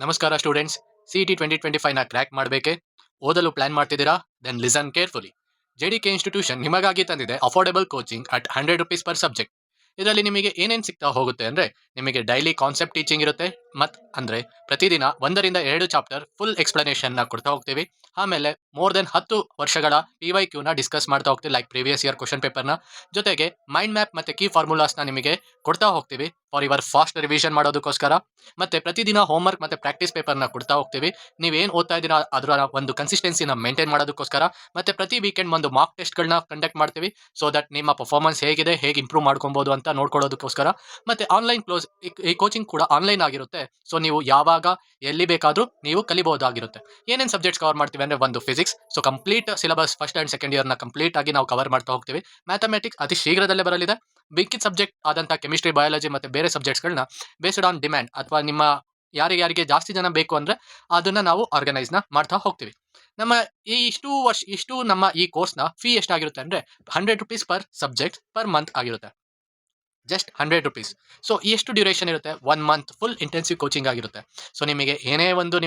ನಮಸ್ಕಾರ students. CET 2025ನ crack ಮಾಡಬೇಕೆ? ಓದಲು ಪ್ಲಾನ್ ಮಾಡ್ತಿದ್ದೀರಾ? Then listen carefully. JDK institution ನಿಮಗಾಗಿ ತಂದಿದೆ affordable coaching at ₹100 per subject. ಇದರಲ್ಲಿ ನಿಮಗೆ ಏನೇನು ಸಿಗ್ತಾ ಹೋಗುತ್ತೆ ಅಂದರೆ, ನಿಮಗೆ ಡೈಲಿ ಕಾನ್ಸೆಪ್ಟ್ ಟೀಚಿಂಗ್ ಇರುತ್ತೆ, ಅಂದರೆ ಪ್ರತಿದಿನ 1 ರಿಂದ 2 ಚಾಪ್ಟರ್ ಫುಲ್ ಎಕ್ಸ್ಪ್ಲನೇಷನ್ನ ಕೊಡ್ತಾ ಹೋಗ್ತೀವಿ. ಆಮೇಲೆ ಮೋರ್ ದೆನ್ 10 ವರ್ಷಗಳ PYQನ ಡಿಸ್ಕಸ್ ಮಾಡ್ತಾ ಹೋಗ್ತೀವಿ, ಲೈಕ್ ಪ್ರೀವಿಯಸ್ ಇಯರ್ ಕ್ವಶನ್ ಪೇಪರ್ನ. ಜೊತೆಗೆ ಮೈಂಡ್ ಮ್ಯಾಪ್ ಮತ್ತು ಕೀ ಫಾರ್ಮುಲಾಸ್ನ ನಿಮಗೆ ಕೊಡ್ತಾ ಹೋಗ್ತೀವಿ ಫಾರ್ ಯುವರ್ ಫಾಸ್ಟ್ ರಿವಿಷನ್ ಮಾಡೋದಕ್ಕೋಸ್ಕರ. ಮತ್ತೆ ಪ್ರತಿದಿನ ಹೋಮ್ವರ್ಕ್ ಮತ್ತು ಪ್ರಾಕ್ಟೀಸ್ ಪೇಪರ್ನ ಕೊಡ್ತಾ ಹೋಗ್ತೀವಿ, ನೀವೇನು ಓದ್ತಾ ಇದ್ದೀರಾ ಅದರ ಒಂದು ಕನ್ಸಿಸ್ಟೆನ್ಸಿನ ಮೇಂಟೈನ್ ಮಾಡೋದಕ್ಕೋಸ್ಕರ. ಮತ್ತೆ ಪ್ರತಿ ವೀಕೆಂಡ್ ಒಂದು ಮಾಕ್ ಟೆಸ್ಟ್ಗಳನ್ನ ಕಂಡಕ್ಟ್ ಮಾಡ್ತೀವಿ, ಸೊ ದಟ್ ನಿಮ್ಮ ಪರ್ಫಾರ್ಮೆನ್ಸ್ ಹೇಗಿದೆ, ಹೇಗೆ ಇಂಪ್ರೂವ್ ಮಾಡ್ಕೊಬೋದು ಅಂತ ನೋಡ್ಕೊಳ್ಳೋದಕ್ಕೋಸ್ಕರ. ಮತ್ತೆ ಆನ್ಲೈನ್ ಕ್ಲೋಸ್ ಈ ಕೋಚಿಂಗ್ ಕೂಡ ಆನ್ಲೈನ್ ಆಗಿರುತ್ತೆ, ಸೊ ನೀವು ಯಾವಾಗ ಎಲ್ಲಿ ಬೇಕಾದರೂ ನೀವು ಕಲಿಬಹುದಾಗಿರುತ್ತೆ. ಏನೇನು ಸಬ್ಜೆಕ್ಟ್ಸ್ ಕವರ್ ಮಾಡ್ತೀವಿ ಅಂದರೆ, ಒಂದು physics, so complete syllabus first and second ಇಯರ್ನ ಕಂಪ್ಲೀಟ್ ಆಗಿ ನಾವು ಕವರ್ ಮಾಡ್ತಾ ಹೋಗ್ತೀವಿ. ಮ್ಯಾಥಮೆಟಿಕ್ಸ್ ಅತಿ ಶೀಘ್ರದಲ್ಲೇ ಬರಲಿದೆ. ಮಿಕ್ಕಿದ ಸಬ್ಜೆಕ್ಟ್ ಆದಂಥ ಕೆಮಿಸ್ಟ್ರಿ, ಬಯಾಲಜಿ ಮತ್ತು ಬೇರೆ ಸಬ್ಜೆಕ್ಟ್ಸ್ಗಳನ್ನ ಬೇಸ್ಡ್ ಆನ್ ಡಿಮ್ಯಾಂಡ್ ಅಥವಾ ನಿಮ್ಮ ಯಾರಿಗೆ ಜಾಸ್ತಿ ಜನ ಬೇಕು ಅಂದರೆ ಅದನ್ನು ನಾವು ಆರ್ಗನೈಸ್ನ ಮಾಡ್ತಾ ಹೋಗ್ತೀವಿ. ನಮ್ಮ ಇಷ್ಟು ನಮ್ಮ ಈ ಕೋರ್ಸ್ನ ಫೀ ಎಷ್ಟಾಗಿರುತ್ತೆ ಅಂದರೆ, ₹100 ಪರ್ ಸಬ್ಜೆಕ್ಟ್ ಪರ್ ಮಂತ್ ಆಗಿರುತ್ತೆ. ಜಸ್ಟ್ ₹100. ಸೊ ಎಷ್ಟು ಡ್ಯೂರೇಷನ್ ಇರುತ್ತೆ? 1 ಮಂತ್ ಫುಲ್ ಇಂಟೆನ್ಸಿವ್ ಕೋಚಿಂಗ್ ಆಗಿರುತ್ತೆ. ಸೊ ನಿಮಗೆ ಏನೇ ಒಂದು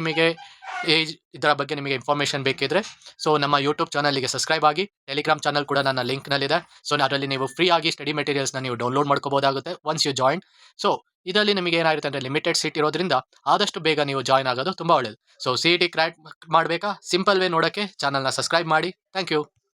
ಇದರ ಬಗ್ಗೆ ನಿಮಗೆ ಇನ್ಫಾರ್ಮೇಷನ್ ಬೇಕಿದ್ರೆ, ಸೊ ನಮ್ಮ ಯೂಟ್ಯೂಬ್ ಚಾನಲ್ಗೆ ಸಬ್ಸ್ಕ್ರೈಬ್ ಆಗಿ. ಟೆಲಿಗ್ರಾಮ್ ಚಾನಲ್ ಕೂಡ ನನ್ನ ಲಿಂಕ್ನಲ್ಲಿದೆ. ಸೊ ಅದರಲ್ಲಿ ನೀವು ಫ್ರೀ ಆಗಿ ಸ್ಟಡಿ ಮೆಟೀರಿಯಲ್ಸ್ನ ನೀವು ಡೌನ್ಲೋಡ್ ಮಾಡ್ಕೋಬೋದಾಗುತ್ತೆ ಒನ್ಸ್ ಯು ಜಾಯಿನ್. ಸೊ ಇದರಲ್ಲಿ ನಿಮಗೆ ಏನಾಗುತ್ತೆ ಅಂದರೆ, ಲಿಮಿಟೆಡ್ ಸೀಟ್ ಇರೋದ್ರಿಂದ ಆದಷ್ಟು ಬೇಗ ನೀವು ಜಾಯ್ನ್ ಆಗೋದು ತುಂಬ ಒಳ್ಳೆಯದು. ಸೊ CET ಕ್ರ್ಯಾಕ್ ಮಾಡಬೇಕಾ? ಸಿಂಪಲ್ ವೇ ನೋಡೋಕ್ಕೆ ಚಾನಲ್ನ ಸಬ್ಸ್ಕ್ರೈಬ್ ಮಾಡಿ. Thank you.